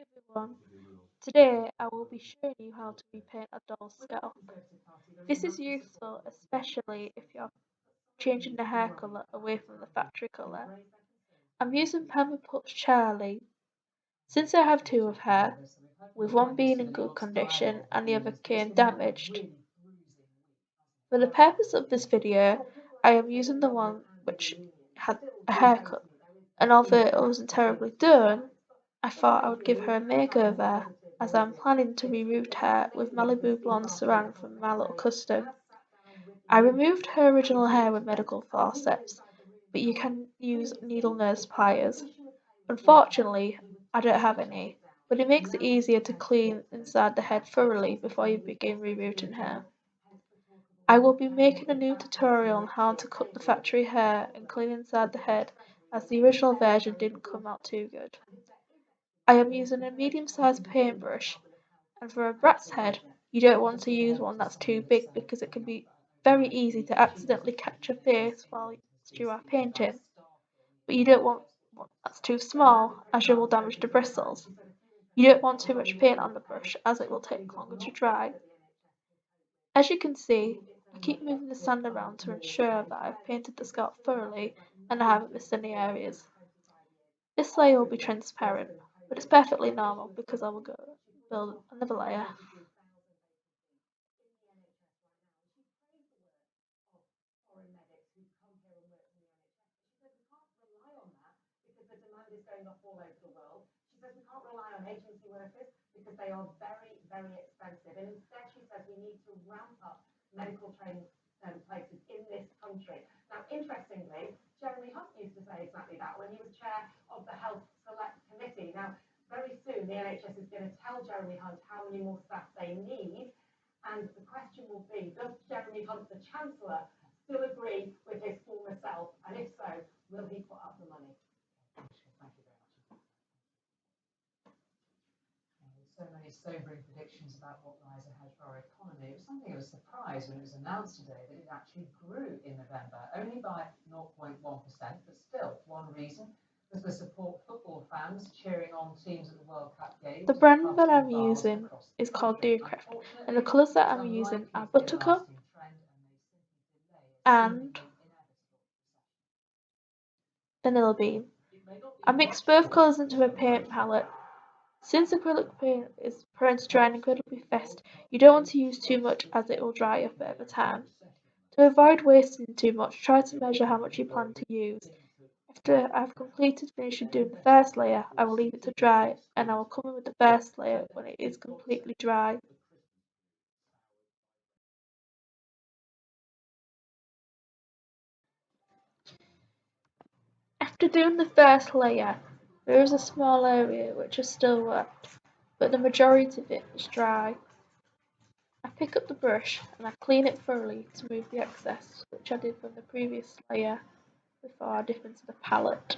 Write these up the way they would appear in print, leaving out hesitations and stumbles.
Everyone, today I will be showing you how to repaint a doll's scalp. This is useful especially if you're changing the hair colour away from the factory colour. I'm using Pampered Pupz Charli. Since I have two of her, with one being in good condition and the other came damaged. For the purpose of this video, I am using the one which had a haircut, and although it wasn't terribly done, I thought I would give her a makeover, as I'm planning to reroot her with Malibu blonde sarang from My Little Custom. I removed her original hair with medical forceps, but you can use needle nose pliers. Unfortunately, I don't have any, but it makes it easier to clean inside the head thoroughly before you begin rerooting her. I will be making a new tutorial on how to cut the factory hair and clean inside the head, as the original version didn't come out too good. I am using a medium-sized paintbrush, and for a brat's head, you don't want to use one that's too big because it can be very easy to accidentally catch your face whilst you are painting, but you don't want one that's too small, as you will damage the bristles. You don't want too much paint on the brush, as it will take longer to dry. As you can see, I keep moving the sand around to ensure that I've painted the scalp thoroughly and I haven't missed any areas. This layer will be transparent, but it's perfectly normal because I will go build another layer. So many sobering predictions about what lies ahead for our economy, it was something of a surprise when it was announced today that it actually grew in November, only by 0.1%, but still, one reason was the support football fans cheering on teams at the World Cup games. The brand that I'm using is called Deercraft, and the colours that I'm using are Buttercup and Vanilla Bean. I mixed both colours into a paint palette. Since acrylic paint is prone to drying incredibly fast, you don't want to use too much as it will dry up over time. To avoid wasting too much, try to measure how much you plan to use. After I've finished doing the first layer, I will leave it to dry, and I will come in with the first layer when it is completely dry. After doing the first layer, there is a small area which is still wet, but the majority of it is dry. I pick up the brush and I clean it thoroughly to remove the excess, which I did from the previous layer before I dip into the palette.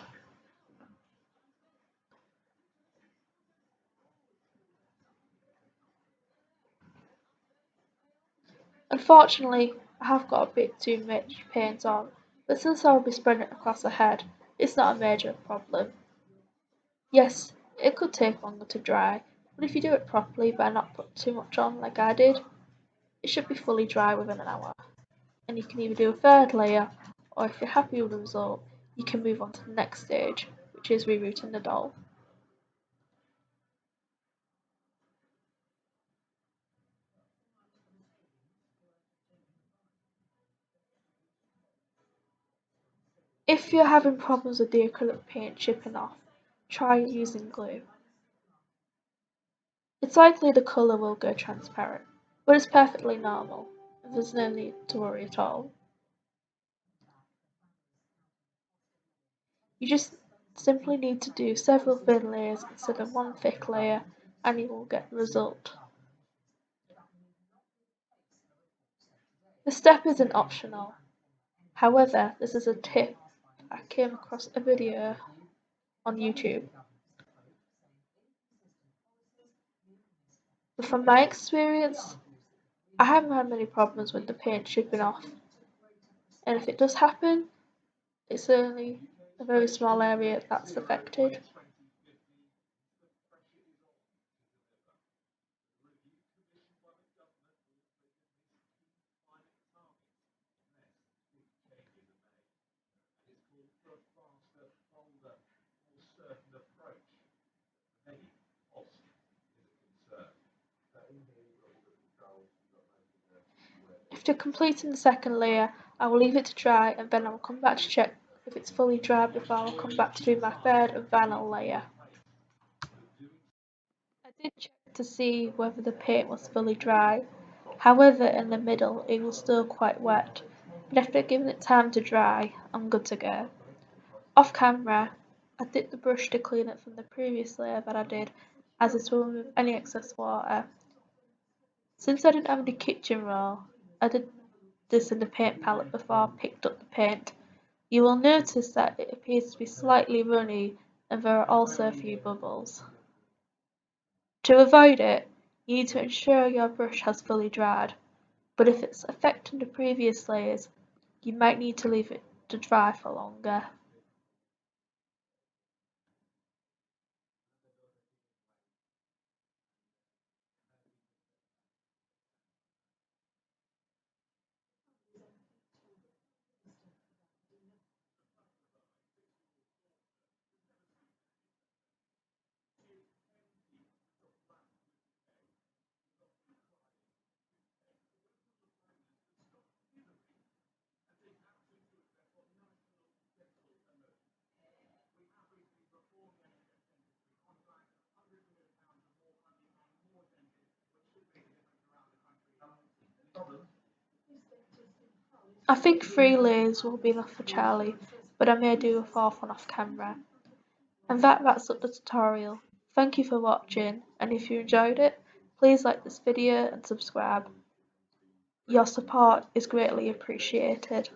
Unfortunately, I have got a bit too much paint on, but since I will be spreading it across the head, it's not a major problem. Yes, it could take longer to dry, but if you do it properly by not putting too much on like I did, it should be fully dry within an hour. And you can either do a third layer, or if you're happy with the result, you can move on to the next stage, which is rerooting the doll. If you're having problems with the acrylic paint chipping off, try using glue. It's likely the colour will go transparent, but it's perfectly normal, and there's no need to worry at all. You just simply need to do several thin layers instead of one thick layer, and you will get the result. The step isn't optional. However, this is a tip I came across a video on YouTube. But from my experience, I haven't had many problems with the paint chipping off, and if it does happen, it's only a very small area that's affected. After completing the second layer, I will leave it to dry and then I will come back to check if it's fully dry before I will come back to do my third and final layer. I did check to see whether the paint was fully dry, however in the middle it was still quite wet, but after giving it time to dry, I'm good to go. Off camera, I dipped the brush to clean it from the previous layer that I did, as it will remove any excess water. Since I didn't have any kitchen roll, I did this in the paint palette before I picked up the paint. You will notice that it appears to be slightly runny and there are also a few bubbles. To avoid it, you need to ensure your brush has fully dried, but if it's affecting the previous layers, you might need to leave it to dry for longer. I think 3 layers will be enough for Charlie, but I may do a fourth one off camera. And that wraps up the tutorial. Thank you for watching, and if you enjoyed it, please like this video and subscribe. Your support is greatly appreciated.